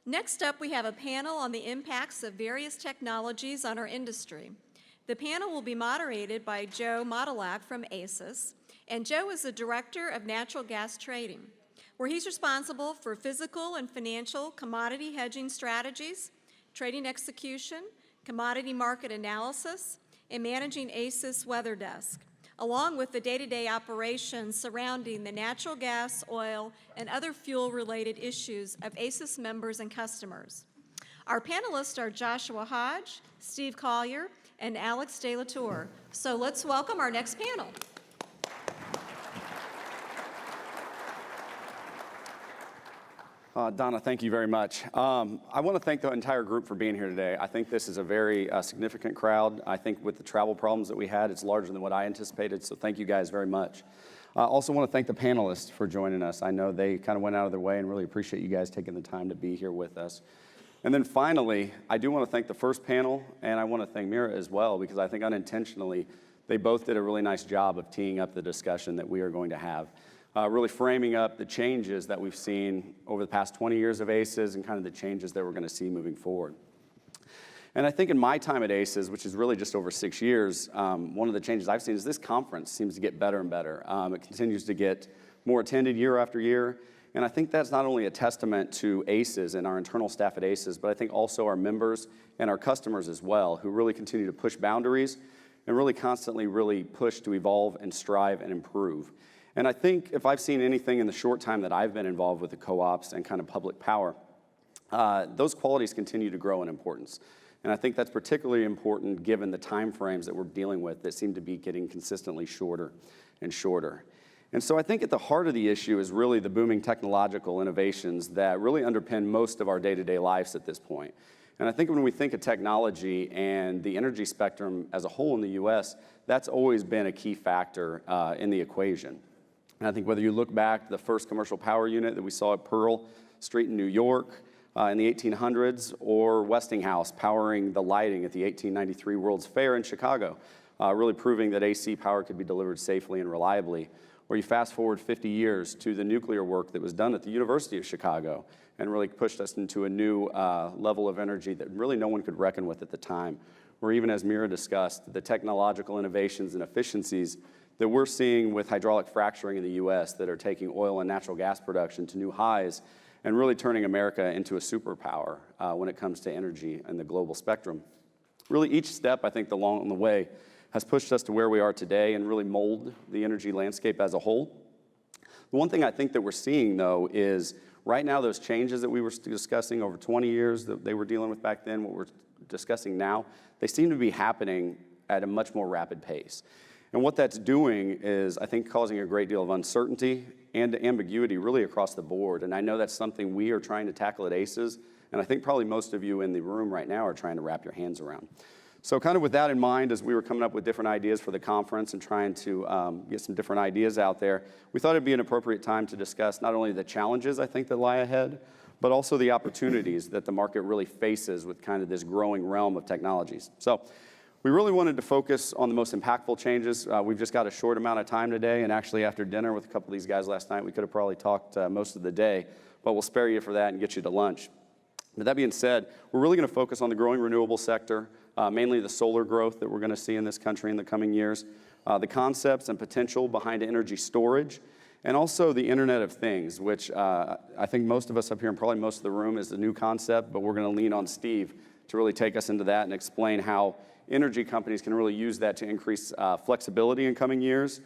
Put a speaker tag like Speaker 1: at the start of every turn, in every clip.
Speaker 1: Next up, we have a panel on the impacts of various technologies on our industry. The panel will be moderated by Joe Motuliak from ACES, and Joe is the Director of Natural Gas Trading, where he's responsible for physical and financial commodity hedging strategies, trading execution, commodity market analysis, and managing ACES Weather Desk, along with the day-to-day operations surrounding the natural gas, oil, and other fuel-related issues of ACES members and customers. Our panelists are Joshua Hodge, Steve Collier, and Alex de Latour. So let's welcome our next panel.
Speaker 2: Donna, thank you very much. I want to thank the entire group for being here today. I think this is a very significant crowd. I think with the travel problems that we had, it's larger than what I anticipated, so thank you guys very much. I also want to thank the panelists for joining us. I know they kind of went out of their way and really appreciate you guys taking the time to be here with us. And then finally, I do want to thank the first panel, and I want to thank Mira as well, because I think unintentionally, they both did a really nice job of teeing up the discussion that we are going to have. Really framing up the changes that we've seen over the past 20 years of ACES and kind of the changes that we're going to see moving forward. And I think in my time at ACES, which is really just over 6 years, one of the changes I've seen is this conference seems to get better and better. It continues to get more attended year after year. And I think that's not only a testament to ACES and our internal staff at ACES, but I think also our members and our customers as well, who really continue to push boundaries and really constantly really push to evolve and strive and improve. And I think if I've seen anything in the short time that I've been involved with the co-ops and kind of public power, those qualities continue to grow in importance. And I think that's particularly important given the time frames that we're dealing with that seem to be getting consistently shorter and shorter. And so I think at the heart of the issue is really the booming technological innovations that really underpin most of our day-to-day lives at this point. And I think when we think of technology and the energy spectrum as a whole in the U.S., that's always been a key factor in the equation. And I think whether you look back to the first commercial power unit that we saw at Pearl Street in New York in the 1800s, or Westinghouse powering the lighting at the 1893 World's Fair in Chicago, really proving that AC power could be delivered safely and reliably. Or you fast forward 50 years to the nuclear work that was done at the University of Chicago and really pushed us into a new level of energy that really no one could reckon with at the time. Or even as Mira discussed, the technological innovations and efficiencies that we're seeing with hydraulic fracturing in the U.S. that are taking oil and natural gas production to new highs and really turning America into a superpower when it comes to energy and the global spectrum. Really each step, I think, along the way has pushed us to where we are today and really mold the energy landscape as a whole. The one thing I think that we're seeing, though, is right now those changes that we were discussing over 20 years that they were dealing with back then, what we're discussing now, they seem to be happening at a much more rapid pace. And what that's doing is, I think, causing a great deal of uncertainty and ambiguity really across the board. And I know that's something we are trying to tackle at ACES, and I think probably most of you in the room right now are trying to wrap your hands around. So kind of with that in mind, as we were coming up with different ideas for the conference and trying to get some different ideas out there, we thought it'd be an appropriate time to discuss not only the challenges, I think, that lie ahead, but also the opportunities that the market really faces with kind of this growing realm of technologies. So we really wanted to focus on the most impactful changes. We've just got a short amount of time today, and actually after dinner with a couple of these guys last night, we could have probably talked most of the day, but we'll spare you for that and get you to lunch. But that being said, we're really going to focus on the growing renewable sector, mainly the solar growth that we're going to see in this country in the coming years, the concepts and potential behind energy storage, and also the Internet of Things, which I think most of us up here and probably most of the room is a new concept, but we're going to lean on Steve to really take us into that and explain how energy companies can really use that to increase flexibility in coming years,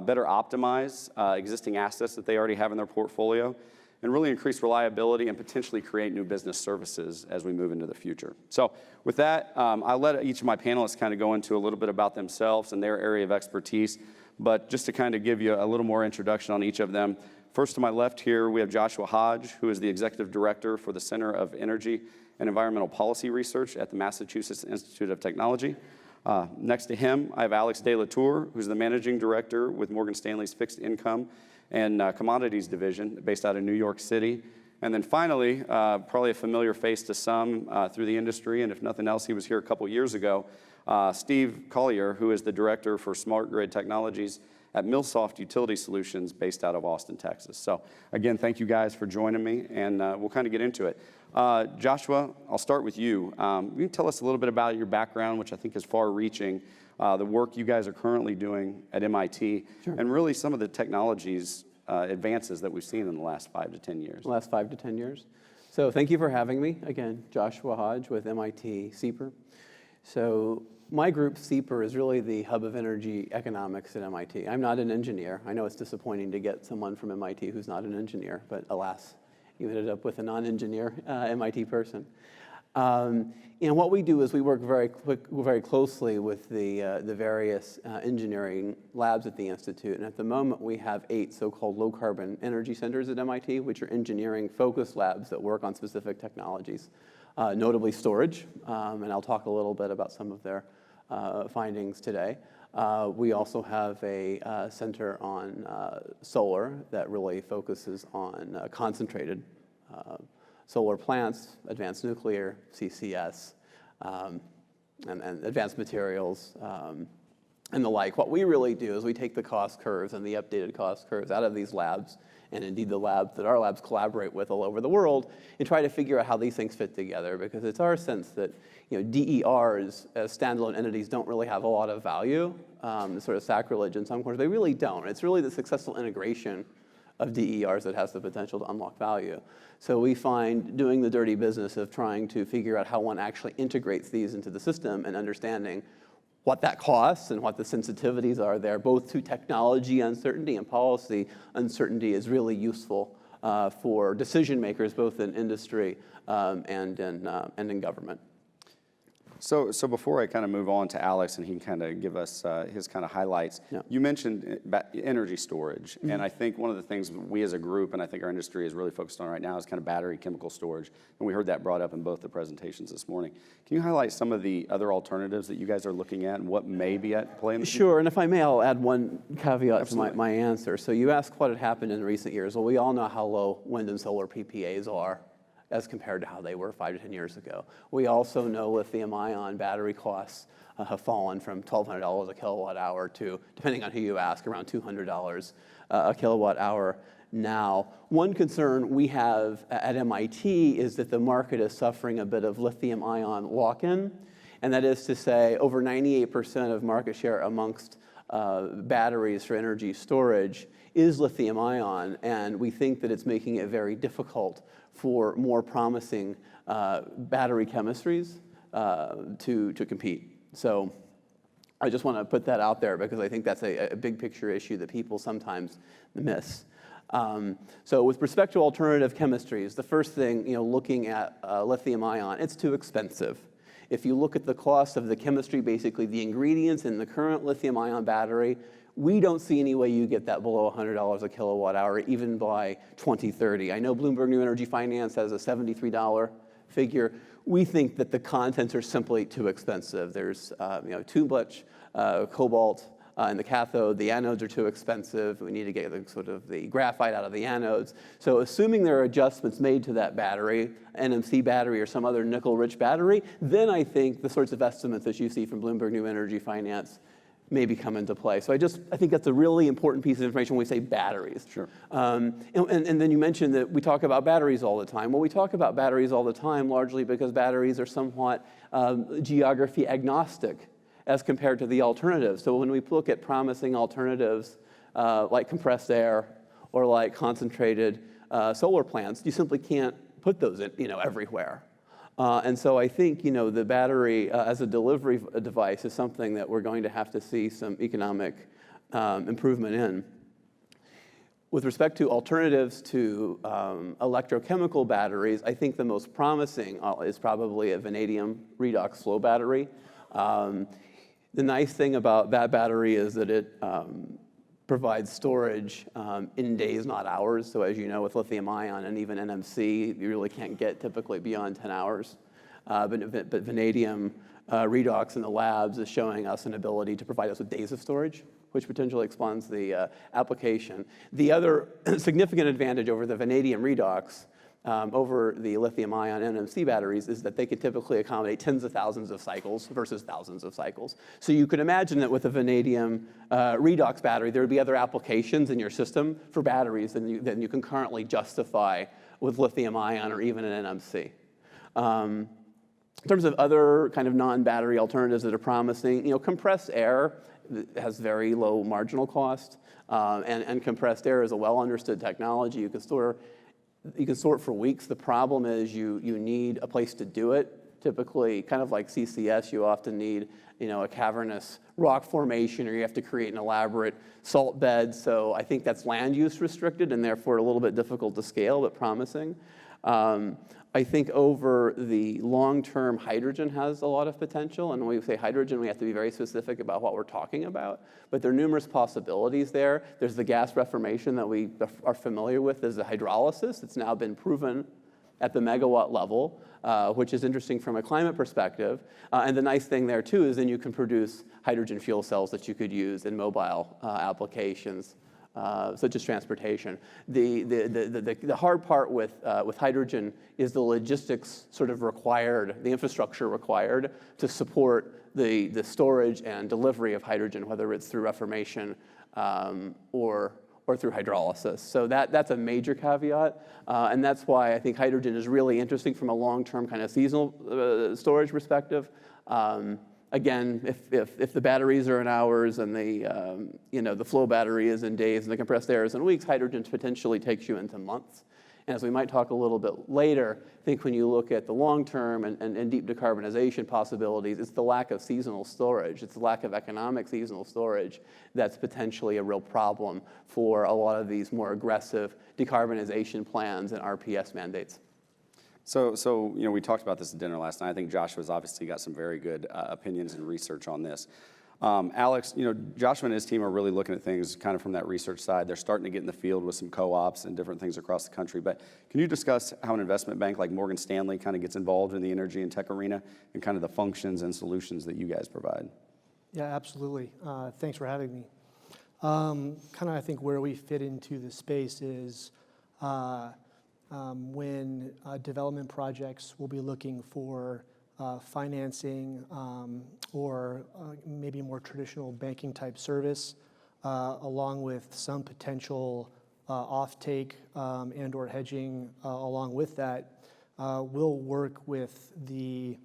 Speaker 2: better optimize existing assets that they already have in their portfolio, and really increase reliability and potentially create new business services as we move into the future. So with that, I'll let each of my panelists kind of go into a little bit about themselves and their area of expertise, but just to kind of give you a little more introduction on each of them. First to my left here, we have Joshua Hodge, who is the Executive Director for the Center of Energy and Environmental Policy Research at the Massachusetts Institute of Technology. Next to him, I have Alex de Latour, who's the Managing Director with Morgan Stanley's Fixed Income and Commodities Division based out of New York City. And then finally, probably a familiar face to some through the industry, and if nothing else, he was here a couple years ago, Steve Collier, who is the Director for Smart Grid Technologies at MillSoft Utility Solutions based out of Austin, Texas. So again, thank you guys for joining me, and we'll kind of get into it. Joshua, I'll start with you. You can tell us a little bit about your background, which I think is far-reaching, the work you guys are currently doing at MIT,
Speaker 3: Sure.
Speaker 2: and really some of the technologies advances that we've seen in the last 5 to 10 years.
Speaker 3: The last 5 to 10 years. So thank you for having me. Again, Joshua Hodge with MIT CEPR. So my group, CEPR, is really the hub of energy economics at MIT. I'm not an engineer. I know it's disappointing to get someone from MIT who's not an engineer, but alas, you ended up with a non-engineer MIT person. And what we do is we work very closely with the various engineering labs at the Institute. And at the moment, we have 8 so-called low-carbon energy centers at MIT, which are engineering-focused labs that work on specific technologies, notably storage. And I'll talk a little bit about some of their findings today. We also have a center on solar that really focuses on concentrated solar plants, advanced nuclear, CCS, and advanced materials, and the like. What we really do is we take the cost curves and the updated cost curves out of these labs, and indeed the labs that our labs collaborate with all over the world, and try to figure out how these things fit together, because it's our sense that DERs as standalone entities don't really have a lot of value. It's sort of sacrilege in some corners. They really don't. It's really the successful integration of DERs that has the potential to unlock value. So we find doing the dirty business of trying to figure out how one actually integrates these into the system and understanding what that costs and what the sensitivities are there, both to technology uncertainty and policy uncertainty, is really useful for decision makers, both in industry and in government.
Speaker 2: So before I kind of move on to Alex and he can kind of give us his kind of highlights,
Speaker 3: Yeah.
Speaker 2: you mentioned energy storage.
Speaker 3: Mm-hmm.
Speaker 2: And I think one of the things we as a group, and I think our industry is really focused on right now, is kind of battery chemical storage. And we heard that brought up in both the presentations this morning. Can you highlight some of the other alternatives that you guys are looking at and what may be at play in the future?
Speaker 3: Sure, and if I may, I'll add one caveat
Speaker 2: Absolutely.
Speaker 3: to my answer. So you asked what had happened in recent years. Well, we all know how low wind and solar PPAs are as compared to how they were 5 to 10 years ago. We also know lithium-ion battery costs have fallen from $1,200 a kilowatt hour to, depending on who you ask, around $200 a kilowatt hour now. One concern we have at MIT is that the market is suffering a bit of lithium-ion lock-in, and that is to say over 98% of market share amongst batteries for energy storage is lithium-ion, and we think that it's making it very difficult for more promising battery chemistries to compete. So I just want to put that out there because I think that's a big picture issue that people sometimes miss. So with respect to alternative chemistries, the first thing, looking at lithium-ion, it's too expensive. If you look at the cost of the chemistry, basically the ingredients in the current lithium-ion battery, we don't see any way you get that below $100 a kilowatt hour, even by 2030. I know Bloomberg New Energy Finance has a $73 figure. We think that the contents are simply too expensive. There's too much cobalt in the cathode. The anodes are too expensive. We need to get the graphite out of the anodes. So assuming there are adjustments made to that battery, NMC battery or some other nickel-rich battery, then I think the sorts of estimates that you see from Bloomberg New Energy Finance maybe come into play. So I think that's a really important piece of information when we say batteries.
Speaker 2: Sure.
Speaker 3: And then you mentioned that we talk about batteries all the time. Well, we talk about batteries all the time largely because batteries are somewhat geography agnostic as compared to the alternatives. So when we look at promising alternatives like compressed air or like concentrated solar plants, you simply can't put those in, everywhere. And so I think, the battery as a delivery device is something that we're going to have to see some economic improvement in. With respect to alternatives to electrochemical batteries, I think the most promising is probably a vanadium redox flow battery. The nice thing about that battery is that it provides storage in days, not hours. So as you know, with lithium-ion and even NMC, you really can't get typically beyond 10 hours. But vanadium redox in the labs is showing us an ability to provide us with days of storage, which potentially expands the application. The other significant advantage over the vanadium redox over the lithium-ion NMC batteries is that they could typically accommodate tens of thousands of cycles versus thousands of cycles. So you could imagine that with a vanadium redox battery, there would be other applications in your system for batteries than you can currently justify with lithium-ion or even an NMC. In terms of other kind of non-battery alternatives that are promising, compressed air has very low marginal cost, and compressed air is a well-understood technology. You can store it for weeks. The problem is you need a place to do it. Typically, kind of like CCS, you often need a cavernous rock formation, or you have to create an elaborate salt bed. So I think that's land use restricted and therefore a little bit difficult to scale, but promising. I think over the long term, hydrogen has a lot of potential. And when we say hydrogen, we have to be very specific about what we're talking about. But there are numerous possibilities there. There's the gas reformation that we are familiar with. There's the hydrolysis. It's now been proven at the megawatt level, which is interesting from a climate perspective. And the nice thing there, too, is then you can produce hydrogen fuel cells that you could use in mobile applications, such as transportation. The hard part with hydrogen is the logistics sort of required, the infrastructure required to support the storage and delivery of hydrogen, whether it's through reformation or through hydrolysis. So that's a major caveat, and that's why I think hydrogen is really interesting from a long-term kind of seasonal storage perspective. Again, if the batteries are in hours and the flow battery is in days and the compressed air is in weeks, hydrogen potentially takes you into months. And as we might talk a little bit later, I think when you look at the long-term and deep decarbonization possibilities, it's the lack of seasonal storage. It's the lack of economic seasonal storage that's potentially a real problem for a lot of these more aggressive decarbonization plans and RPS mandates.
Speaker 2: So we talked about this at dinner last night. I think Joshua's obviously got some very good opinions and research on this. Alex, Joshua and his team are really looking at things kind of from that research side. They're starting to get in the field with some co-ops and different things across the country. But can you discuss how an investment bank like Morgan Stanley kind of gets involved in the energy and tech arena and kind of the functions and solutions that you guys provide?
Speaker 4: Yeah, absolutely. Thanks for having me. Kind of I think where we fit into the space is when development projects will be looking for financing or maybe more traditional banking type service, along with some potential offtake and or hedging along with that. We'll work with the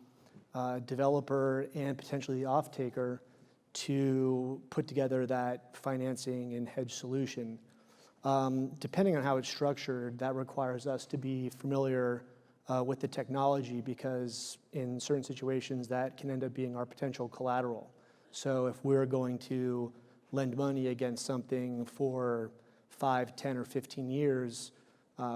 Speaker 4: developer and potentially the off-taker to put together that financing and hedge solution. Depending on how it's structured, that requires us to be familiar with the technology, because in certain situations that can end up being our potential collateral. So if we're going to lend money against something for 5, 10, or 15 years,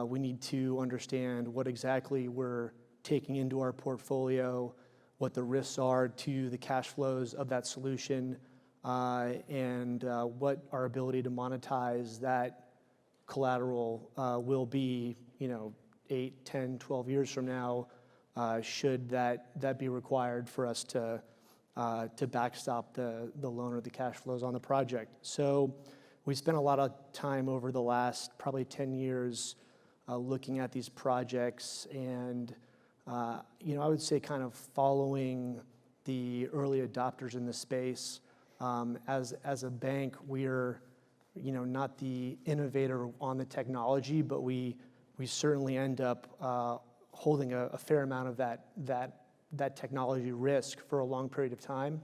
Speaker 4: we need to understand what exactly we're taking into our portfolio, what the risks are to the cash flows of that solution, and what our ability to monetize that collateral will be, 8, 10, 12 years from now, should that be required for us to backstop the loan or the cash flows on the project. So we spent a lot of time over the last probably 10 years looking at these projects and, I would say kind of following the early adopters in the space. As a bank, we're not the innovator on the technology, but we certainly end up holding a fair amount of that technology risk for a long period of time.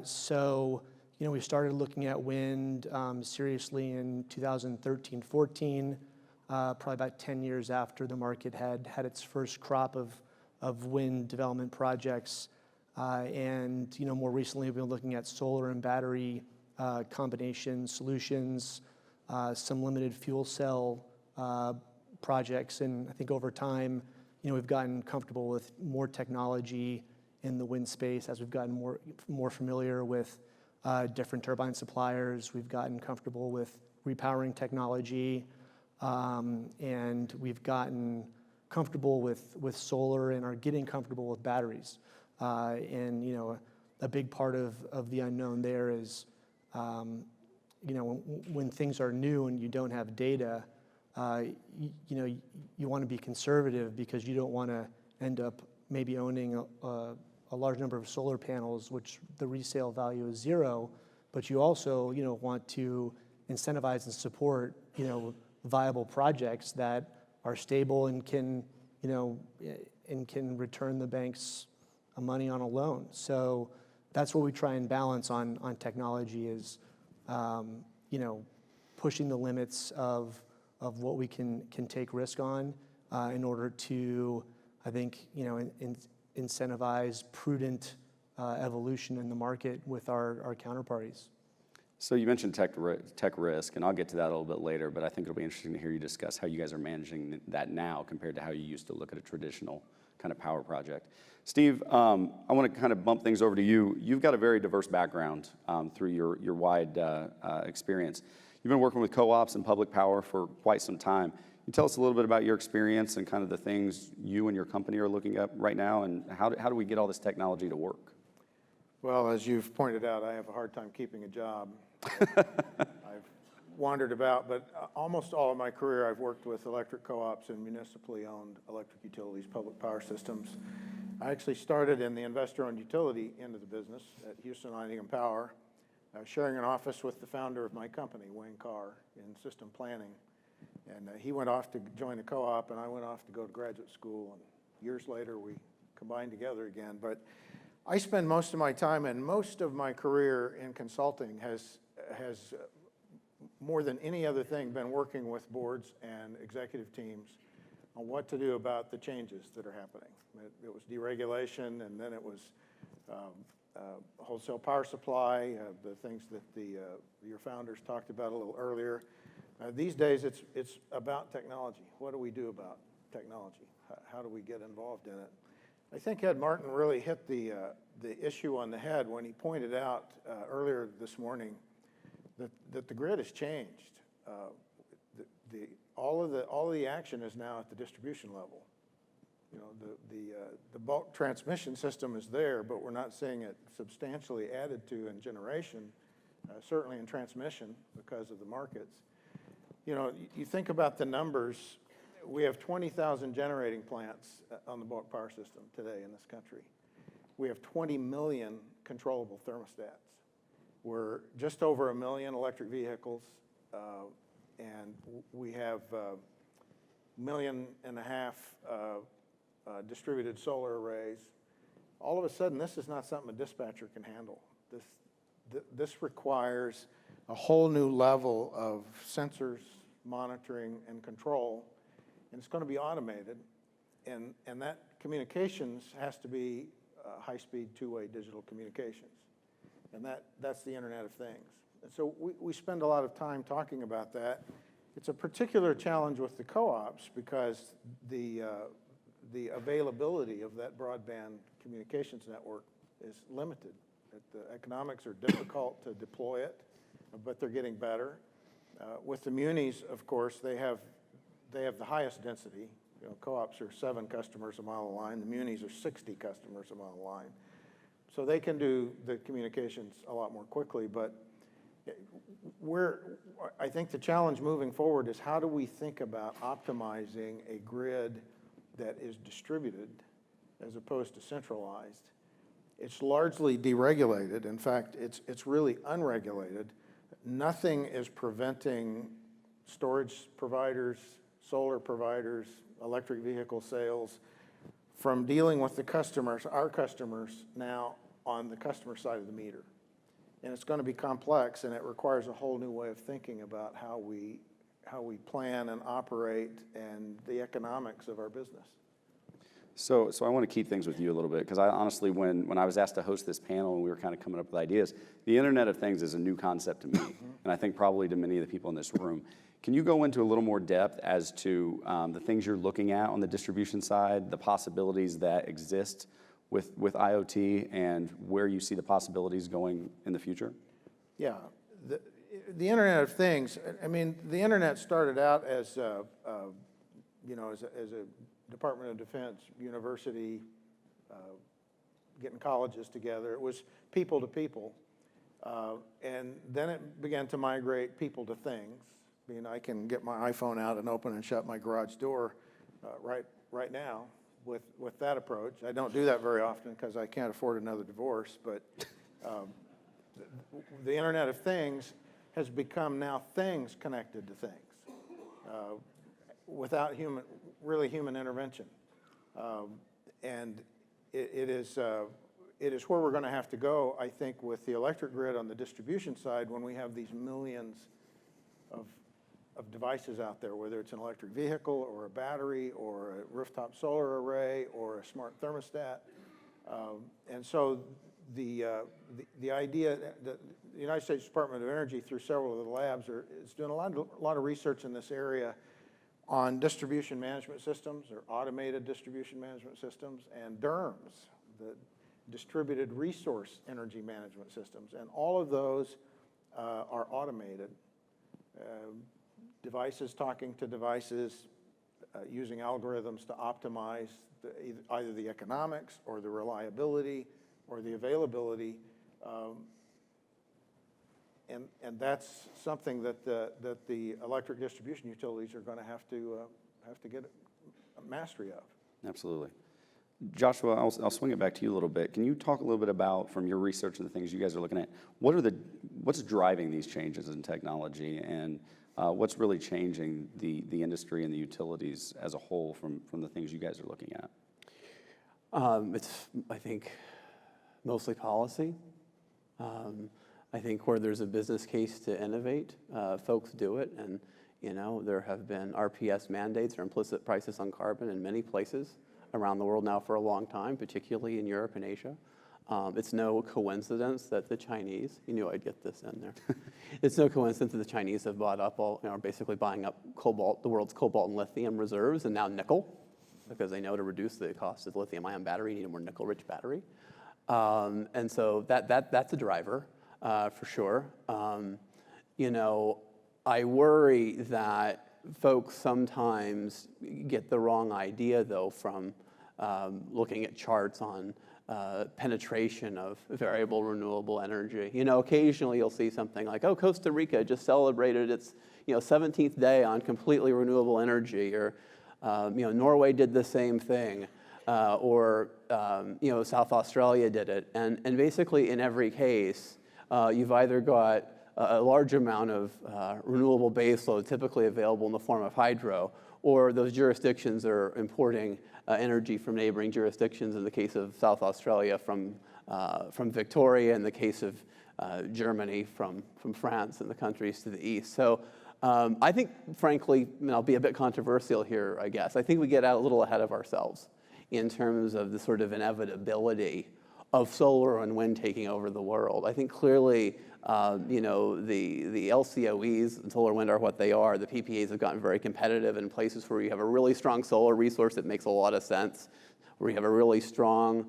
Speaker 4: So we started looking at wind seriously in 2013, 14, probably about 10 years after the market had its first crop of wind development projects. And more recently, we've been looking at solar and battery combination solutions, some limited fuel cell projects, and I think over time, we've gotten comfortable with more technology in the wind space as we've gotten more familiar with different turbine suppliers. We've gotten comfortable with repowering technology, and we've gotten comfortable with solar and are getting comfortable with batteries. And a big part of the unknown there is when things are new and you don't have data, you want to be conservative because you don't want to end up maybe owning a large number of solar panels, which the resale value is zero, but you also, want to incentivize and support, viable projects that are stable and can, can return the banks money on a loan. So that's what we try and balance on technology is, pushing the limits of what we can take risk on in order to, I think, incentivize prudent evolution in the market with our counterparties.
Speaker 2: So you mentioned tech risk, and I'll get to that a little bit later, but I think it'll be interesting to hear you discuss how you guys are managing that now compared to how you used to look at a traditional kind of power project. Steve, I want to kind of bump things over to you. You've got a very diverse background through your wide experience. You've been working with co-ops and public power for quite some time. Can you tell us a little bit about your experience and kind of the things you and your company are looking at right now, and how do we get all this technology to work?
Speaker 5: Well, as you've pointed out, I have a hard time keeping a job. I've wandered about, but almost all of my career I've worked with electric co-ops and municipally owned electric utilities, public power systems. I actually started in the investor-owned utility end of the business at Houston Lighting and Power, sharing an office with the founder of my company, Wayne Carr, in system planning. And he went off to join a co-op, and I went off to go to graduate school. And years later, we combined together again. But I spend most of my time and most of my career in consulting has more than any other thing been working with boards and executive teams on what to do about the changes that are happening. It was deregulation, and then it was wholesale power supply, the things that your founders talked about a little earlier. These days, it's about technology. What do we do about technology? How do we get involved in it? I think Ed Martin really hit the issue on the head when he pointed out earlier this morning that the grid has changed. All of the action is now at the distribution level. The bulk transmission system is there, but we're not seeing it substantially added to in generation, certainly in transmission because of the markets. You think about the numbers. We have 20,000 generating plants on the bulk power system today in this country. We have 20 million controllable thermostats. We're just over 1 million electric vehicles, and we have 1.5 million distributed solar arrays. All of a sudden, this is not something a dispatcher can handle. This requires a whole new level of sensors, monitoring, and control, and it's going to be automated, and that communications has to be high-speed, two-way digital communications, and that's the Internet of Things. And so we spend a lot of time talking about that. It's a particular challenge with the co-ops because the availability of that broadband communications network is limited. The economics are difficult to deploy it, but they're getting better. With the munis, of course, they have the highest density. Co-ops are 7 customers a mile of line. The munis are 60 customers a mile of line. So they can do the communications a lot more quickly. But I think the challenge moving forward is how do we think about optimizing a grid that is distributed as opposed to centralized. It's largely deregulated. In fact, it's really unregulated. Nothing is preventing storage providers, solar providers, electric vehicle sales from dealing with the customers, our customers, now on the customer side of the meter. And it's going to be complex, and it requires a whole new way of thinking about how we plan and operate and the economics of our business.
Speaker 2: So I want to keep things with you a little bit, because I honestly, when I was asked to host this panel and we were kind of coming up with ideas, the Internet of Things is a new concept to me, and I think probably to many of the people in this room. Can you go into a little more depth as to the things you're looking at on the distribution side, the possibilities that exist with IoT, and where you see the possibilities going in the future?
Speaker 5: Yeah, the Internet of Things. I mean, the Internet started out as a Department of Defense university, getting colleges together. It was people to people, and then it began to migrate people to things, I mean, I can get my iPhone out and open and shut my garage door right now with that approach. I don't do that very often because I can't afford another divorce, but the Internet of Things has become now things connected to things without really human intervention. And it is where we're going to have to go, I think, with the electric grid on the distribution side when we have these millions of devices out there, whether it's an electric vehicle or a battery or a rooftop solar array or a smart thermostat. And so the idea that the United States Department of Energy, through several of the labs, is doing a lot of research in this area on distribution management systems or automated distribution management systems and DERMS, the distributed resource energy management systems. And all of those are automated. Devices talking to devices, using algorithms to optimize either the economics or the reliability or the availability. And that's something that the electric distribution utilities are going to have to get a mastery of.
Speaker 2: Absolutely. Joshua, I'll swing it back to you a little bit. Can you talk a little bit about, from your research and the things you guys are looking at, what's driving these changes in technology, and what's really changing the industry and the utilities as a whole from the things you guys are looking at?
Speaker 3: It's, I think, mostly policy. I think where there's a business case to innovate, folks do it. And, there have been RPS mandates or implicit prices on carbon in many places around the world now for a long time, particularly in Europe and Asia. It's no coincidence that the Chinese, you knew I'd get this in there. It's no coincidence that the Chinese have bought up are basically buying up cobalt, the world's cobalt and lithium reserves, and now nickel, because they know to reduce the cost of the lithium-ion battery, you need a more nickel-rich battery. And so that's a driver, for sure. I worry that folks sometimes get the wrong idea, though, from looking at charts on penetration of variable renewable energy. Occasionally you'll see something like, oh, Costa Rica just celebrated its 17th day on completely renewable energy, or Norway did the same thing, or South Australia did it. And basically in every case, you've either got a large amount of renewable baseload typically available in the form of hydro, or those jurisdictions are importing energy from neighboring jurisdictions, in the case of South Australia from Victoria, in the case of Germany from France and the countries to the east. So I think, frankly, and I'll be a bit controversial here, I guess, I think we get out a little ahead of ourselves in terms of the sort of inevitability of solar and wind taking over the world. I think clearly, the LCOEs and solar and wind are what they are. The PPAs have gotten very competitive in places where you have a really strong solar resource that makes a lot of sense, where you have a really strong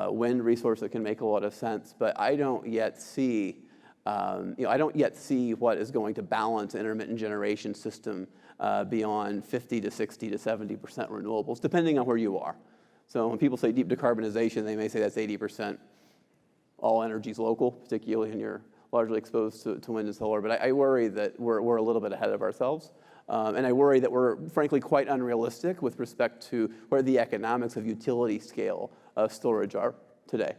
Speaker 3: wind resource that can make a lot of sense. But I don't yet see, what is going to balance an intermittent generation system beyond 50 to 60 to 70% renewables, depending on where you are. So when people say deep decarbonization, they may say that's 80% all energy's local, particularly when you're largely exposed to wind and solar. But I worry that we're a little bit ahead of ourselves. And I worry that we're, frankly, quite unrealistic with respect to where the economics of utility scale storage are today.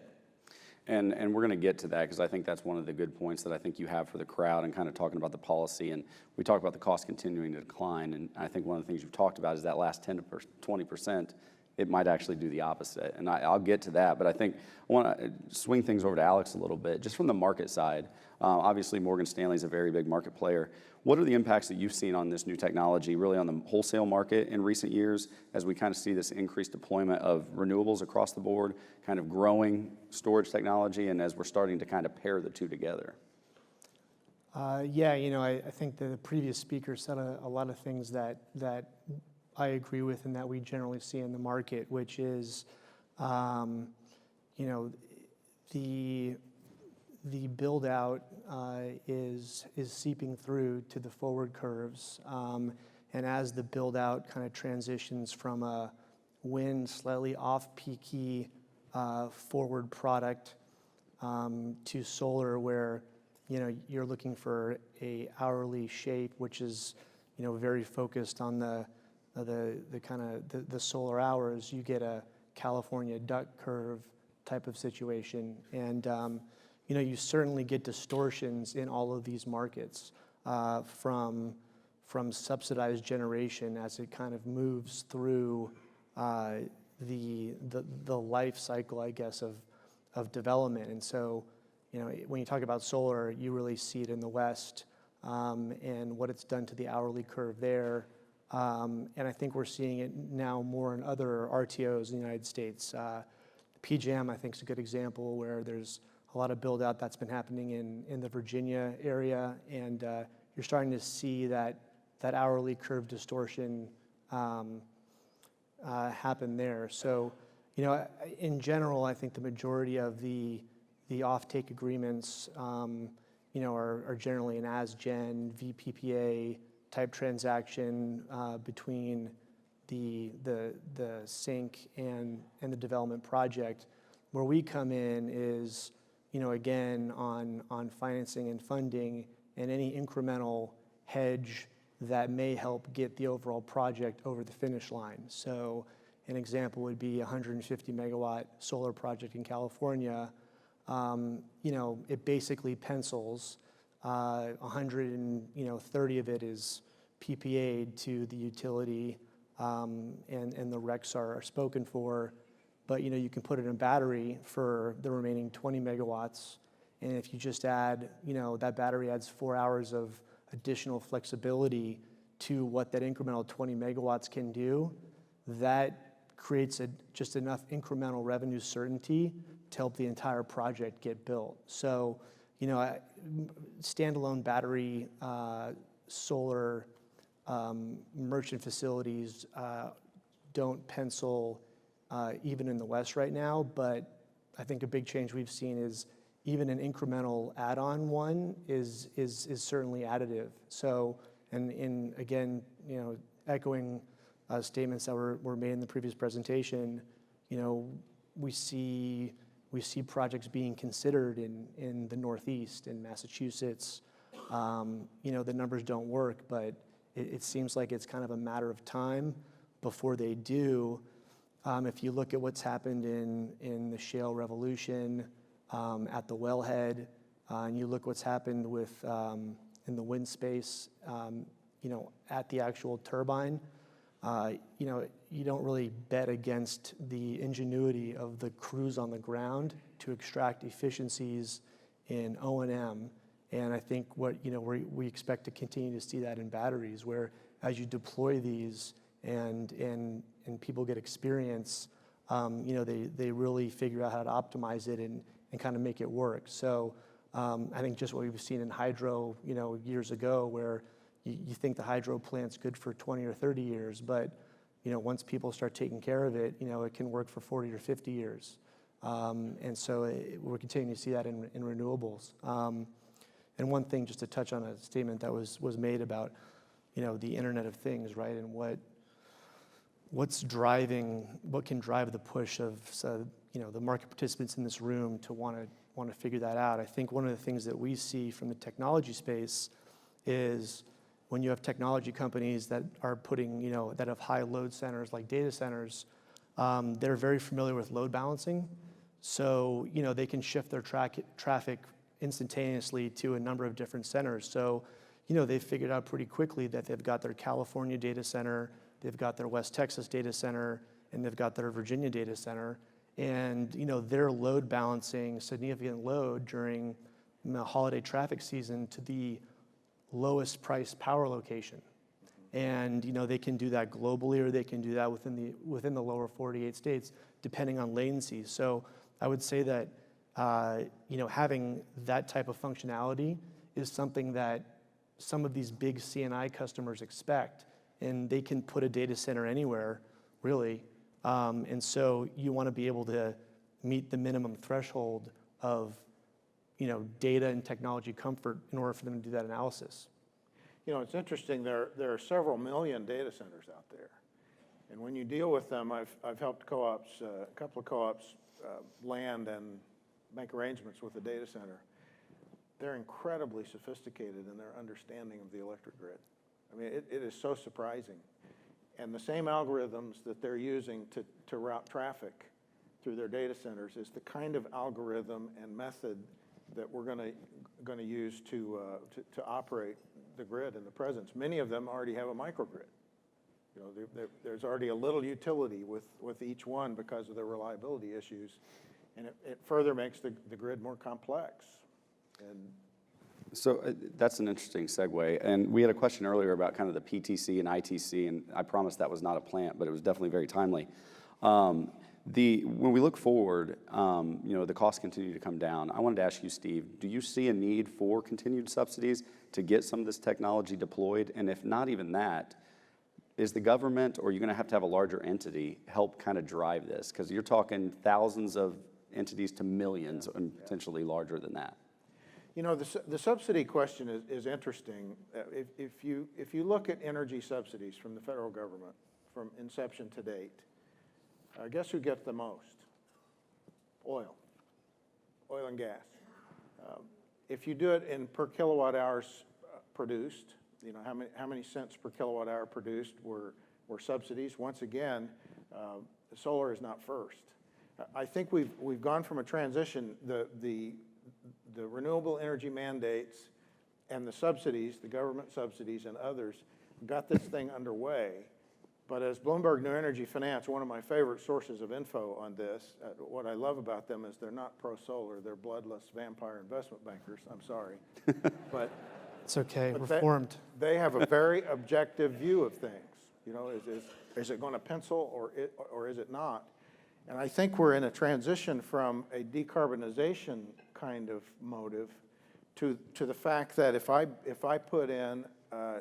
Speaker 2: And we're going to get to that, because I think that's one of the good points that I think you have for the crowd, and kind of talking about the policy. And we talked about the cost continuing to decline. And I think one of the things you've talked about is that last 10 to 20%. It might actually do the opposite. And I'll get to that, but I think I want to swing things over to Alex a little bit, just from the market side. Obviously, Morgan Stanley is a very big market player. What are the impacts that you've seen on this new technology, really on the wholesale market in recent years, as we kind of see this increased deployment of renewables across the board, kind of growing storage technology, and as we're starting to kind of pair the two together?
Speaker 4: I think the previous speaker said a lot of things that I agree with and that we generally see in the market, which is, the build out is seeping through to the forward curves, and as the build out kind of transitions from a wind slightly off peaky forward product to solar, where you're looking for a hourly shape, which is, very focused on the kind of the solar hours. You get a California duck curve type of situation. And, you certainly get distortions in all of these markets from subsidized generation as it kind of moves through the life cycle, I guess, of development. And so, when you talk about solar, you really see it in the West and what it's done to the hourly curve there. And I think we're seeing it now more in other RTOs in the United States. PJM, I think, is a good example where there's a lot of build out that's been happening in the Virginia area, and you're starting to see that hourly curve distortion happen there. So, in general, I think the majority of the offtake agreements, are generally an as-gen VPPA type transaction between the sink and the development project. Where we come in is, again, on financing and funding and any incremental hedge that may help get the overall project over the finish line. So an example would be a 150 megawatt solar project in California. It basically pencils. 130 of it is PPA'd to the utility, and the RECs are spoken for. But you can put it in a battery for the remaining 20 megawatts, and if you just add, that battery adds 4 hours of additional flexibility to what that incremental 20 megawatts can do, that creates just enough incremental revenue certainty to help the entire project get built. So, standalone battery solar merchant facilities don't pencil even in the West right now, but I think a big change we've seen is even an incremental add-on one is certainly additive. So, and again, echoing statements that were made in the previous presentation, we see projects being considered in the Northeast, in Massachusetts. The numbers don't work, but it seems like it's kind of a matter of time before they do. If you look at what's happened in the shale revolution at the wellhead, and you look what's happened with in the wind space, at the actual turbine, you don't really bet against the ingenuity of the crews on the ground to extract efficiencies in O&M. And I think we expect to continue to see that in batteries, where as you deploy these and people get experience, they really figure out how to optimize it and kind of make it work. So I think just what we've seen in hydro, years ago, where you think the hydro plant's good for 20 or 30 years, but once people start taking care of it, it can work for 40 or 50 years. And so we're continuing to see that in renewables. And one thing, just to touch on a statement that was made about, the Internet of Things, right? And what can drive the push of, the market participants in this room to want to figure that out. I think one of the things that we see from the technology space is when you have technology companies that are putting, that have high load centers like data centers, they're very familiar with load balancing. So, they can shift their traffic instantaneously to a number of different centers. So, they've figured out pretty quickly that they've got their California data center, they've got their West Texas data center, and they've got their Virginia data center. And, they're load balancing significant load during the holiday traffic season to the lowest priced power location. And, they can do that globally, or they can do that within the lower 48 states, depending on latency. So I would say that, having that type of functionality is something that some of these big C&I customers expect, and they can put a data center anywhere, really. And so you want to be able to meet the minimum threshold of, data and technology comfort in order for them to do that analysis.
Speaker 5: It's interesting. There are several million data centers out there, and when you deal with them, I've helped co-ops, a couple of co-ops, land and make arrangements with the data center. they're incredibly sophisticated in their understanding of the electric grid. I mean, it is so surprising. And the same algorithms that they're using to route traffic through their data centers is the kind of algorithm and method that we're going to use to operate the grid in the presence. Many of them already have a microgrid. You know, there's already a little utility with each one because of their reliability issues, and it further makes the grid more complex. And
Speaker 2: So that's an interesting segue. And we had a question earlier about kind of the PTC and ITC, and I promise that was not a plant, but it was definitely very timely. When we look forward, you know, the costs continue to come down. I wanted to ask you, Steve, do you see a need for continued subsidies to get some of this technology deployed? And if not even that, is the government, or are you going to have a larger entity help kind of drive this? Because you're talking thousands of entities to millions, and potentially larger than that.
Speaker 5: you know, the subsidy question is interesting. If you look at energy subsidies from the federal government from inception to date, guess who gets the most? Oil and gas. If you do it in per kilowatt hours produced, you know, how many cents per kilowatt hour produced were subsidies? Once again, solar is not first. I think we've gone from a transition, the renewable energy mandates and the subsidies, the government subsidies and others, got this thing underway. But as Bloomberg New Energy Finance, one of my favorite sources of info on this, what I love about them is they're not pro-solar, they're bloodless vampire investment bankers, I'm sorry. But
Speaker 4: It's okay,
Speaker 5: but
Speaker 4: reformed.
Speaker 5: They have a very objective view of things. You know, is it going to pencil or is it not? And I think we're in a transition from a decarbonization kind of motive to the fact that if I put in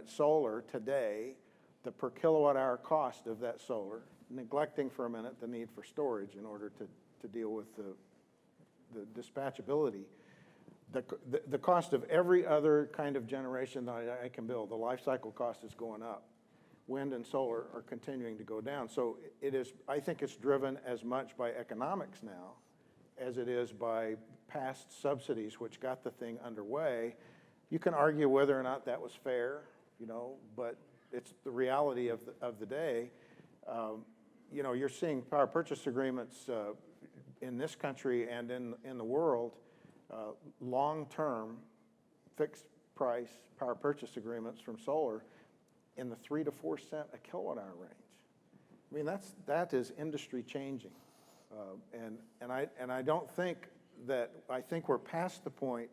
Speaker 5: solar today, the per kilowatt hour cost of that solar, neglecting for a minute the need for storage in order to deal with the dispatchability, the cost of every other kind of generation that I can build, the life cycle cost is going up. Wind and solar are continuing to go down. So I think it's driven as much by economics now as it is by past subsidies, which got the thing underway. You can argue whether or not that was fair, you know, but it's the reality of the day. You know, you're seeing power purchase agreements in this country and in the world, long-term fixed price power purchase agreements from solar in the 3 to 4 cent a kilowatt hour range. I mean, that is industry changing. And I don't think that, I think we're past the point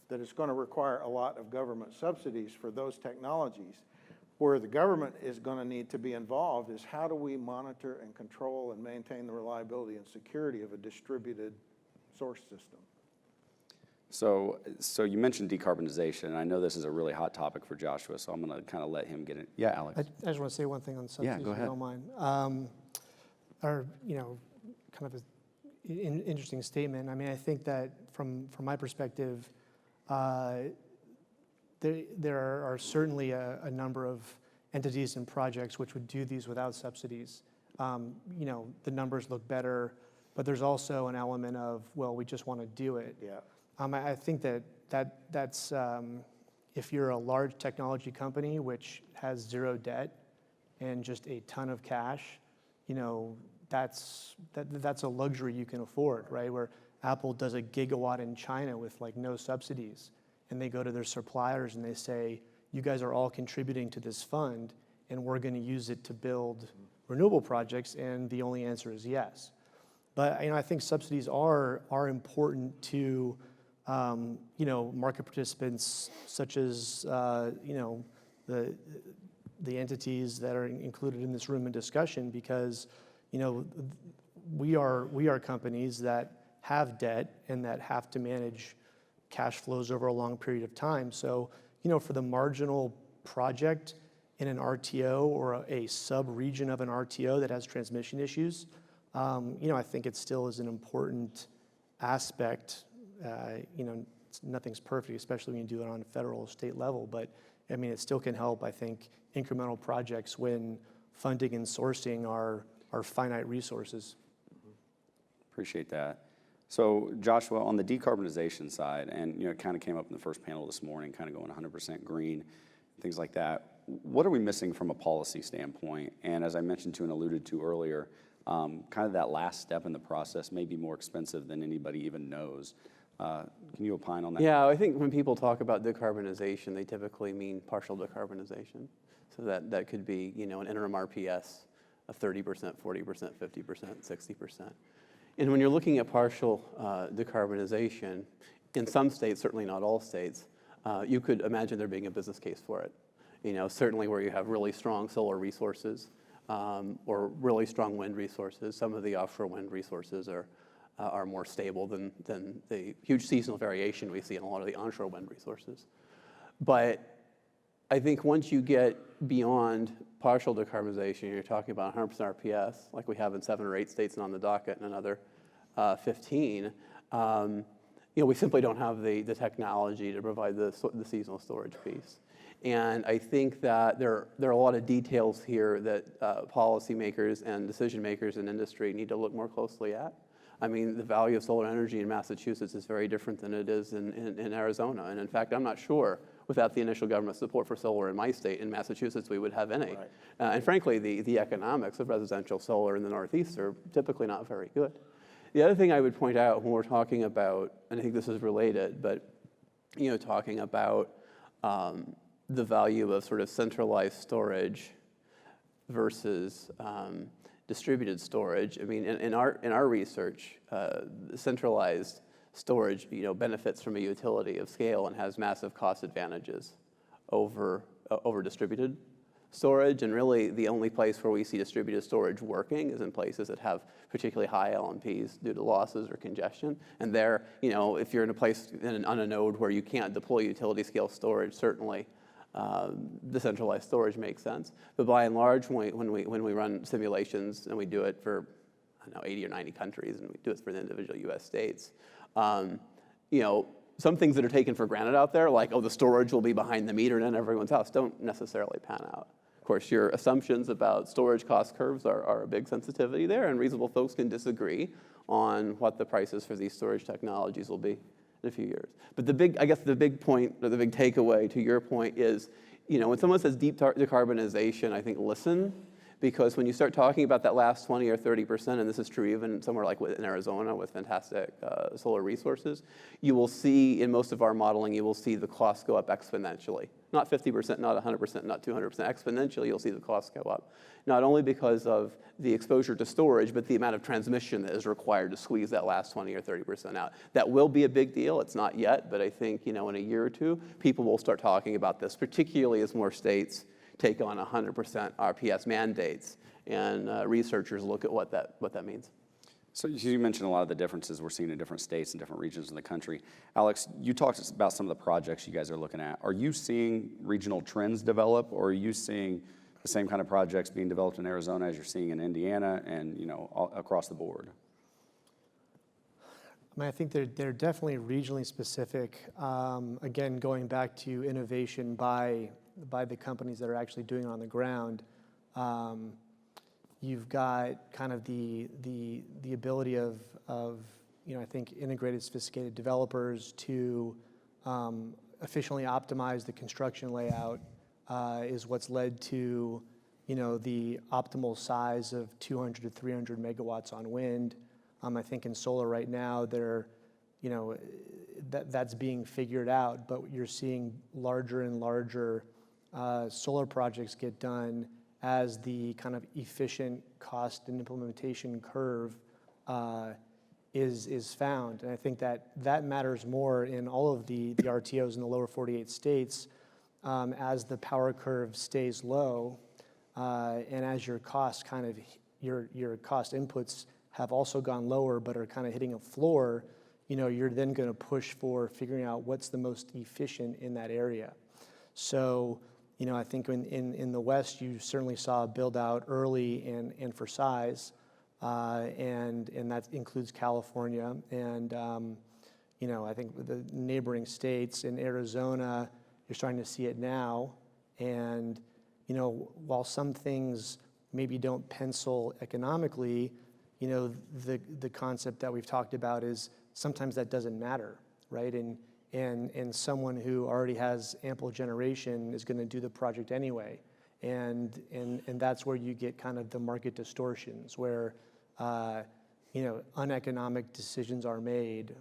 Speaker 5: that it's going to require a lot of government subsidies for those technologies. Where the government is going to need to be involved is how do we monitor and control and maintain the reliability and security of a distributed source system.
Speaker 2: So you mentioned decarbonization. I know this is a really hot topic for Joshua, so I'm going to kind of let him get it. Yeah, Alex.
Speaker 4: I just want to say one thing on subsidies,
Speaker 2: go
Speaker 4: if you
Speaker 2: ahead.
Speaker 4: don't mind. You know, kind of an interesting statement. I mean, I think that from my perspective, there are certainly a number of entities and projects which would do these without subsidies. You know, the numbers look better, but there's also an element of, well, we just want to do it.
Speaker 5: Yeah.
Speaker 4: I think that's if you're a large technology company which has zero debt and just a ton of cash, you know, that's a luxury you can afford, right? Where Apple does a gigawatt in China with like no subsidies, and they go to their suppliers and they say, you guys are all contributing to this fund, and we're going to use it to build renewable projects, and the only answer is yes. But you know, I think subsidies are important to you know, market participants such as you know, the entities that are included in this room in discussion, because you know, we are companies that have debt and that have to manage cash flows over a long period of time. So, you know, for the marginal project in an RTO or a sub-region of an RTO that has transmission issues, you know, I think it still is an important aspect. You know, nothing's perfect, especially when you do it on a federal or state level, but I mean, it still can help, I think, incremental projects when funding and sourcing are finite resources.
Speaker 2: Appreciate that. So Joshua, on the decarbonization side, and it kind of came up in the first panel this morning, kind of going 100% green, things like that. What are we missing from a policy standpoint? And as I mentioned to and alluded to earlier, kind of that last step in the process may be more expensive than anybody even knows. Can you opine on that?
Speaker 3: Yeah, I think when people talk about decarbonization, they typically mean partial decarbonization. So that could be, an interim RPS of 30%, 40%, 50%, 60%. And when you're looking at partial decarbonization, in some states, certainly not all states, you could imagine there being a business case for it. Certainly where you have really strong solar resources or really strong wind resources. Some of the offshore wind resources are more stable than the huge seasonal variation we see in a lot of the onshore wind resources. But I think once you get beyond partial decarbonization, you're talking about 100% RPS, like we have in 7 or 8 states and on the docket, and another 15. We simply don't have the technology to provide the seasonal storage piece. And I think that there are a lot of details here that policymakers and decision makers in industry need to look more closely at. I mean, the value of solar energy in Massachusetts is very different than it is in Arizona. And in fact, I'm not sure without the initial government support for solar in my state, in Massachusetts, we would have any.
Speaker 5: Right.
Speaker 3: And frankly, the economics of residential solar in the Northeast are typically not very good. The other thing I would point out when we're talking about, and I think this is related, but talking about the value of sort of centralized storage versus distributed storage. I mean, in our research, centralized storage, benefits from a utility of scale and has massive cost advantages over distributed storage. And really, the only place where we see distributed storage working is in places that have particularly high LMPs due to losses or congestion. And there, if you're in a place on a node where you can't deploy utility scale storage, certainly the centralized storage makes sense. But by and large, when we run simulations, and we do it for 80 or 90 countries, and we do it for the individual U.S. states, some things that are taken for granted out there, like, the storage will be behind the meter and in everyone's house, don't necessarily pan out. Of course, your assumptions about storage cost curves are a big sensitivity there, and reasonable folks can disagree on what the prices for these storage technologies will be in a few years. But the big point, or the big takeaway to your point is, when someone says deep decarbonization, I think listen, because when you start talking about that last 20 or 30%, and this is true even somewhere like in Arizona with fantastic solar resources, you will see in most of our modeling, you will see the costs go up exponentially. Not 50%, not 100%, not 200%. Exponentially, you'll see the costs go up. Not only because of the exposure to storage, but the amount of transmission that is required to squeeze that last 20 or 30% out. That will be a big deal. It's not yet, but I think, in a year or two, people will start talking about this, particularly as more states take on 100% RPS mandates, and researchers look at what that means.
Speaker 2: So you mentioned a lot of the differences we're seeing in different states and different regions in the country. Alex, you talked about some of the projects you guys are looking at. Are you seeing regional trends develop, or are you seeing the same kind of projects being developed in Arizona as you're seeing in Indiana and across the board?
Speaker 4: I mean, I think they're definitely regionally specific. Again, going back to innovation by the companies that are actually doing it on the ground. You've got kind of the ability of I think integrated, sophisticated developers to efficiently optimize the construction layout is what's led to the optimal size of 200 to 300 megawatts on wind. I think in solar right now, that's being figured out, but you're seeing larger and larger solar projects get done as the kind of efficient cost and implementation curve is found. And I think that matters more in all of the RTOs in the lower 48 states as the power curve stays low and as your cost your cost inputs have also gone lower but are kind of hitting a floor, you're then going to push for figuring out what's the most efficient in that area. So, I think in the West, you certainly saw a build out early and for size, and that includes California. And, I think with the neighboring states in Arizona, you're starting to see it now. And, while some things maybe don't pencil economically, the concept that we've talked about is sometimes that doesn't matter, right? And someone who already has ample generation is going to do the project anyway. And that's where you get kind of the market distortions where, uneconomic decisions are made,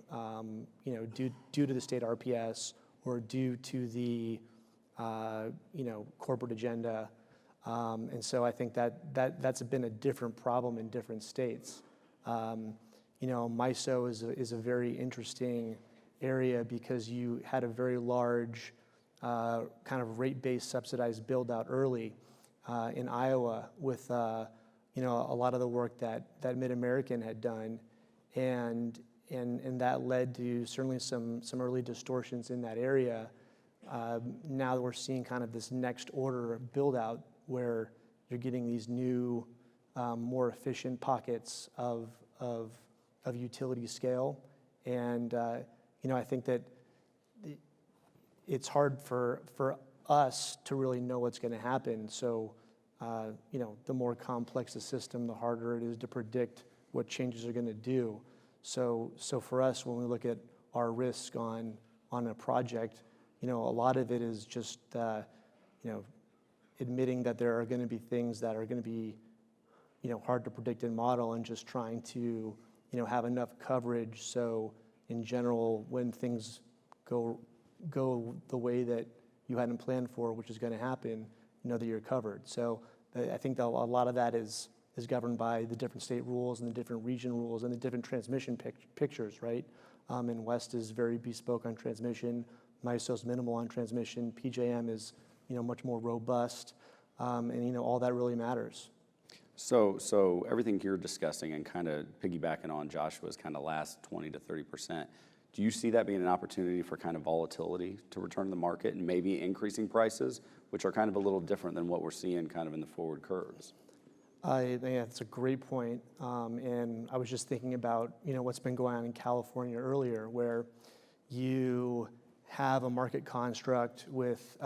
Speaker 4: due to the state RPS or due to the, corporate agenda. And so I think that's been a different problem in different states. MISO is a very interesting area because you had a very large kind of rate-based subsidized build-out early in Iowa with a lot of the work that Mid-American had done, and that led to certainly some early distortions in that area. Now that we're seeing kind of this next order of build-out where you're getting these new, more efficient pockets of utility scale, and I think that it's hard for us to really know what's going to happen. So, the more complex the system, the harder it is to predict what changes are going to do. So for us, when we look at our risk on a project, a lot of it is just, admitting that there are going to be things that are going to be, hard to predict and model, and just trying to, have enough coverage. So in general, when things go the way that you hadn't planned for, which is going to happen, that you're covered. So I think that a lot of that is governed by the different state rules and the different region rules and the different transmission pictures, right? And West is very bespoke on transmission. MISO's minimal on transmission. PJM is, much more robust, and all that really matters.
Speaker 2: So everything you're discussing and kind of piggybacking on Joshua's kind of last 20 to 30%, do you see that being an opportunity for kind of volatility to return to the market and maybe increasing prices, which are kind of a little different than what we're seeing kind of in the forward curves?
Speaker 4: Yeah, that's a great point. And I was just thinking about, what's been going on in California earlier, where you have a market construct with,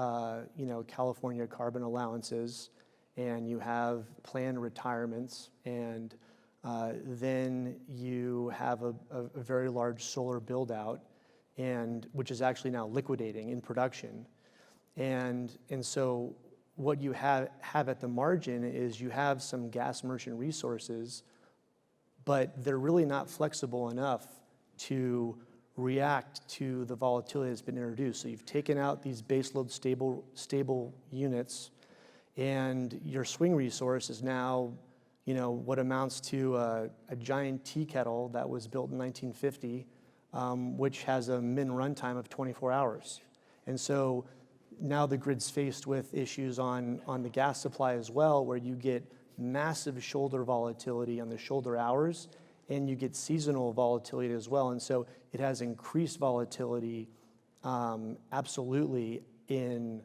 Speaker 4: California carbon allowances, and you have planned retirements, and then you have a very large solar build-out, and which is actually now liquidating in production. And so what you have at the margin is you have some gas merchant resources, but they're really not flexible enough to react to the volatility that's been introduced. So you've taken out these baseload stable units, and your swing resource is now, what amounts to a giant tea kettle that was built in 1950, which has a min runtime of 24 hours. And so now the grid's faced with issues on the gas supply as well, where you get massive shoulder volatility on the shoulder hours, and you get seasonal volatility as well. And so it has increased volatility, absolutely, in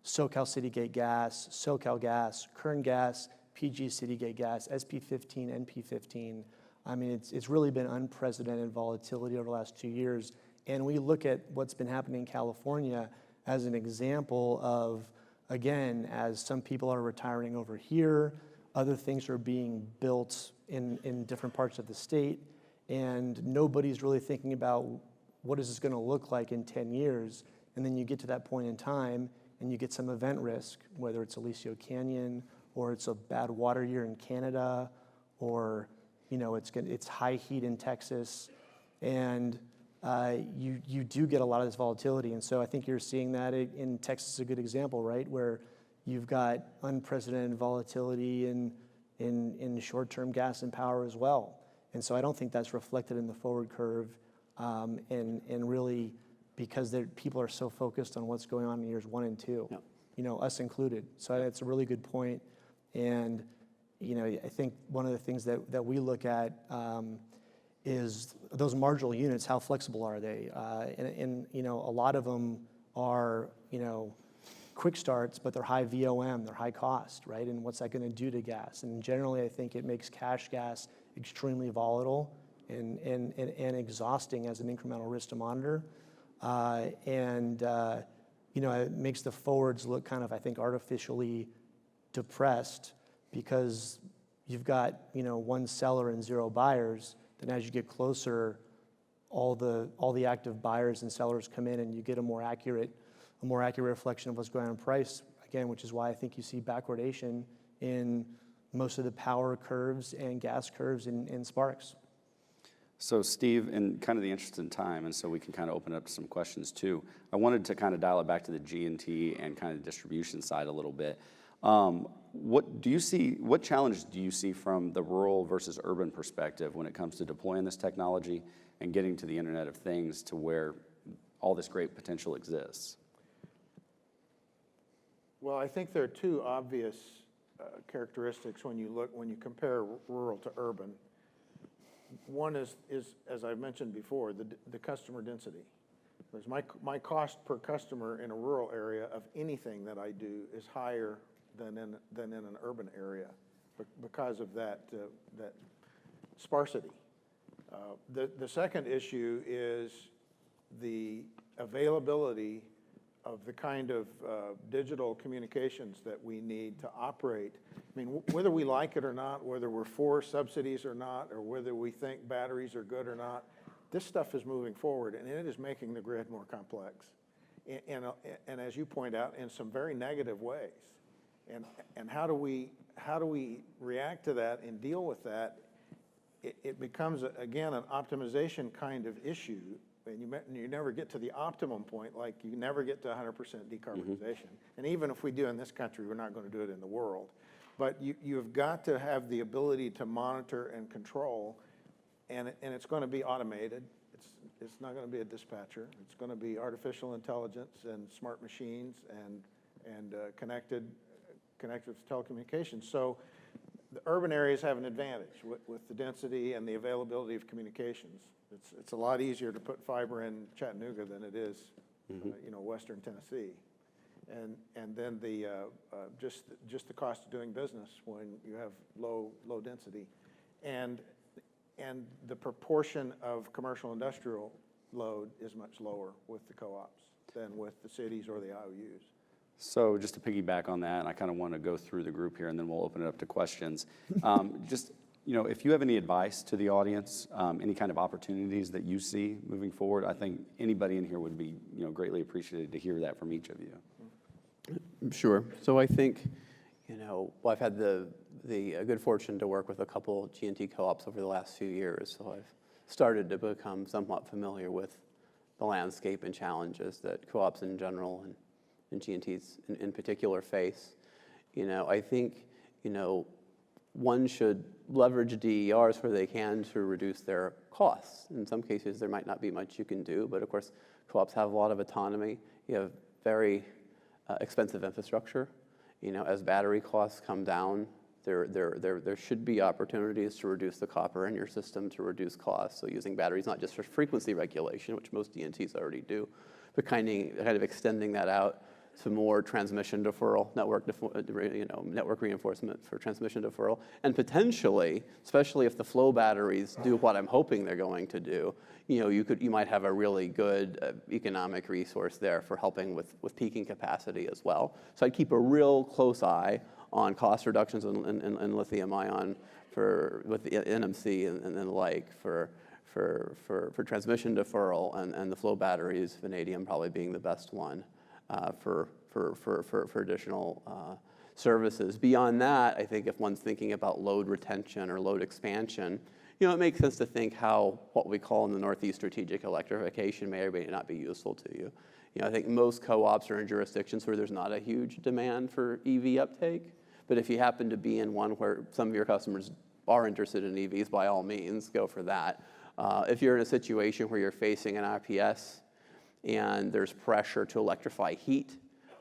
Speaker 4: SoCal Citygate Gas, SoCal Gas, Kern Gas, PG Citygate Gas, SP15, NP15. I mean, it's really been unprecedented volatility over the last 2 years. And we look at what's been happening in California as an example of, again, as some people are retiring over here, other things are being built in different parts of the state, and nobody's really thinking about what is this going to look like in 10 years. And then you get to that point in time, and you get some event risk, whether it's Aliso Canyon, or it's a bad water year in Canada, or it's high heat in Texas, and you do get a lot of this volatility. And so I think you're seeing that in Texas is a good example, right, where you've got unprecedented volatility in short-term gas and power as well. And so I don't think that's reflected in the forward curve, and really because people are so focused on what's going on in years 1 and 2,
Speaker 3: Yep.
Speaker 4: Us included. So it's a really good point. And I think one of the things that we look at is those marginal units. How flexible are they? And a lot of them are quick starts, but they're high VOM, they're high cost, right? And what's that going to do to gas? And generally, I think it makes cash gas extremely volatile and exhausting as an incremental risk to monitor. It makes the forwards look kind of, I think, artificially depressed because you've got, one seller and 0 buyers, then as you get closer, all the active buyers and sellers come in and you get a more accurate reflection of what's going on in price, again, which is why I think you see backwardation in most of the power curves and gas curves in Sparks.
Speaker 2: So Steve, in kind of the interest in time, and so we can kind of open up to some questions too, I wanted to kind of dial it back to the G&T and kind of distribution side a little bit. What challenges do you see from the rural versus urban perspective when it comes to deploying this technology and getting to the Internet of Things to where all this great potential exists? Well,
Speaker 5: I think there are two obvious characteristics when you compare rural to urban. One is as I mentioned before, the customer density. Because my cost per customer in a rural area of anything that I do is higher than in an urban area because of that sparsity. The second issue is the availability of the kind of digital communications that we need to operate. I mean, whether we like it or not, whether we're for subsidies or not, or whether we think batteries are good or not, this stuff is moving forward, and it is making the grid more complex. And as you point out, in some very negative ways. And how do we react to that and deal with that? It becomes, again, an optimization kind of issue. And you never get to the optimum point, like you never get to 100% decarbonization. And even if we do in this country, we're not going to do it in the world. But you've got to have the ability to monitor and control, and it's going to be automated. It's not going to be a dispatcher. It's going to be artificial intelligence and smart machines and connected telecommunications. So the urban areas have an advantage with the density and the availability of communications. It's a lot easier to put fiber in Chattanooga than it is, Western Tennessee, and then the just the cost of doing business when you have low density, and the proportion of commercial industrial load is much lower with the co-ops than with the cities or the IOUs.
Speaker 2: So just to piggyback on that, and I kind of want to go through the group here, and then we'll open it up to questions. If you have any advice to the audience, any kind of opportunities that you see moving forward, I think anybody in here would be, greatly appreciated to hear that from each of you.
Speaker 3: Sure. So I think, I've had the good fortune to work with a couple G&T co-ops over the last few years, so I've started to become somewhat familiar with the landscape and challenges that co-ops in general and G&Ts in particular face. I think, one should leverage DERs where they can to reduce their costs. In some cases, there might not be much you can do, but of course, co-ops have a lot of autonomy. You have very expensive infrastructure. As battery costs come down, there should be opportunities to reduce the copper in your system to reduce costs. So using batteries, not just for frequency regulation, which most DNTs already do, but kind of extending that out to more transmission deferral, network reinforcement for transmission deferral, and potentially, especially if the flow batteries do what I'm hoping they're going to do, you might have a really good economic resource there for helping with peaking capacity as well. So I'd keep a real close eye on cost reductions in lithium ion with the NMC and the like for transmission deferral, and the flow batteries, vanadium probably being the best one. For additional services. Beyond that, I think if one's thinking about load retention or load expansion, it makes sense to think how what we call in the Northeast strategic electrification may or may not be useful to you. I think most co-ops are in jurisdictions where there's not a huge demand for EV uptake, but if you happen to be in one where some of your customers are interested in EVs, by all means, go for that. If you're in a situation where you're facing an RPS and there's pressure to electrify heat,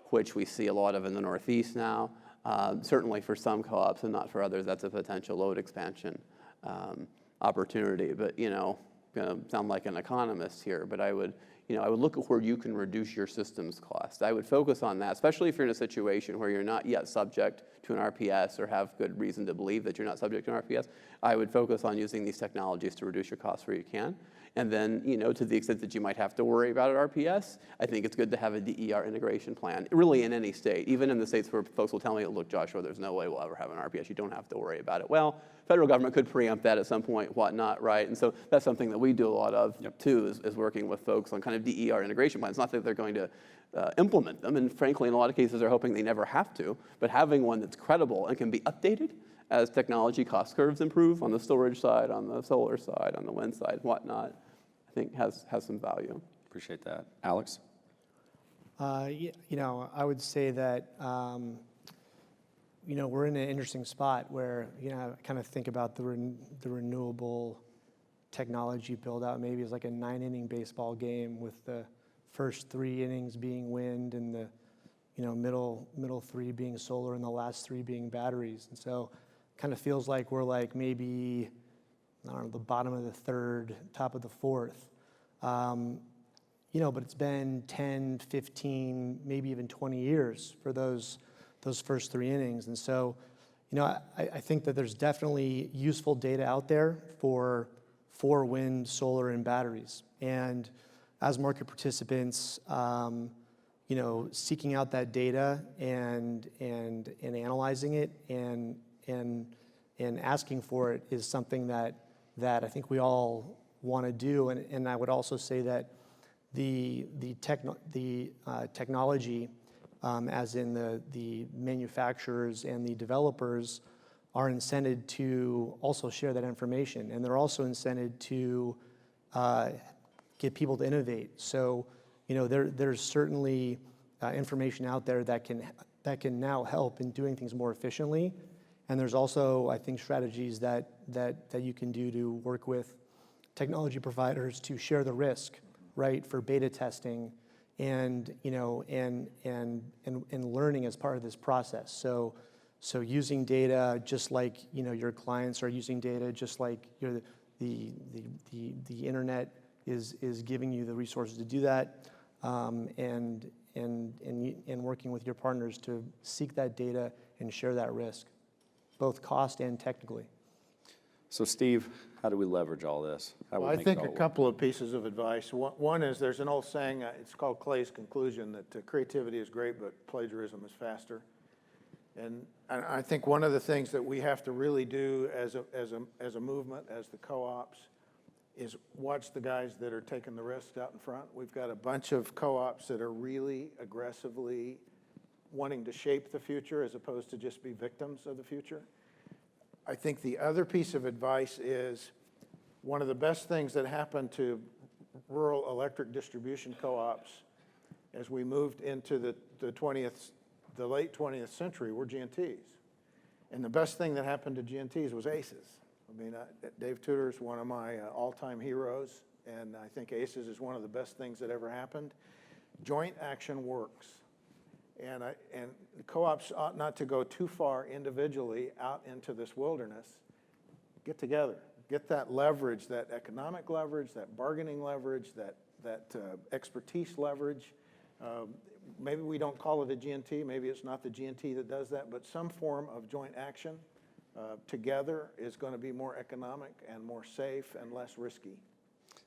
Speaker 3: which we see a lot of in the Northeast now. Certainly for some co-ops and not for others, that's a potential load expansion opportunity. But, going to sound like an economist here, but I would, I would look at where you can reduce your system's cost. I would focus on that, especially if you're in a situation where you're not yet subject to an RPS or have good reason to believe that you're not subject to an RPS. I would focus on using these technologies to reduce your costs where you can. And then, to the extent that you might have to worry about an RPS, I think it's good to have a DER integration plan, really in any state. Even in the states where folks will tell me, look, Joshua, there's no way we'll ever have an RPS. You don't have to worry about it. Well, federal government could preempt that at some point, whatnot, right? And so that's something that we do a lot of, too, is working with folks on kind of DER integration plans. Not that they're going to implement them, and frankly, in a lot of cases, they're hoping they never have to, but having one that's credible and can be updated as technology cost curves improve on the storage side, on the solar side, on the wind side, whatnot, I think has some value.
Speaker 2: Appreciate that. Alex?
Speaker 4: I would say that, we're in an interesting spot where, I kind of think about the renewable technology build out maybe as like a 9-inning baseball game with the first 3 innings being wind and the, middle 3 being solar and the last 3 being batteries. And so kind of feels like we're like maybe, I don't know, the bottom of the 3rd, top of the 4th. But it's been 10, 15, maybe even 20 years for those first 3 innings. And so, I think that there's definitely useful data out there for wind, solar, and batteries. And as market participants, seeking out that data and analyzing it and asking for it is something that I think we all want to do. And I would also say that the technology, as in the manufacturers and the developers, are incented to also share that information, and they're also incented to get people to innovate. So, there's certainly information out there that can now help in doing things more efficiently. And there's also, I think, strategies that you can do to work with technology providers to share the risk, right, for beta testing and learning as part of this process. So using data just like your clients are using data, just like the internet is giving you the resources to do that, and working with your partners to seek that data and share that risk, both cost and technically.
Speaker 2: So Steve, how do we leverage all this?
Speaker 5: Well, I think a couple of pieces of advice. One is there's an old saying, it's called Clay's conclusion, that creativity is great, but plagiarism is faster. And I think one of the things that we have to really do as a movement, as the co-ops, is watch the guys that are taking the risks out in front. We've got a bunch of co-ops that are really aggressively wanting to shape the future as opposed to just be victims of the future. I think the other piece of advice is one of the best things that happened to rural electric distribution co-ops as we moved into the late 20th century were GNTs. And the best thing that happened to GNTs was ACES. I mean, Dave Tudor is one of my all-time heroes, and I think ACES is one of the best things that ever happened. Joint action works. And co-ops ought not to go too far individually out into this wilderness. Get together. Get that leverage, that economic leverage, that bargaining leverage, that expertise leverage. Maybe we don't call it a GNT. Maybe it's not the GNT that does that, but some form of joint action together is going to be more economic and more safe and less risky.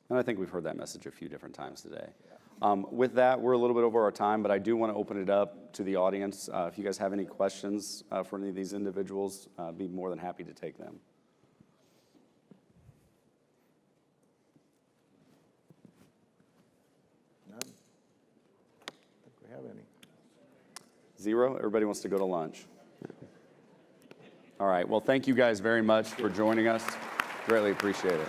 Speaker 2: And I think we've heard that message a few different times today. With that, we're a little bit over our time, but I do want to open it up to the audience. If you guys have any questions for any of these individuals, I'd be more than happy to take them.
Speaker 5: None? I think we have any.
Speaker 2: 0? Everybody wants to go to lunch. All right. Well, thank you guys very much for joining us. Greatly appreciate it.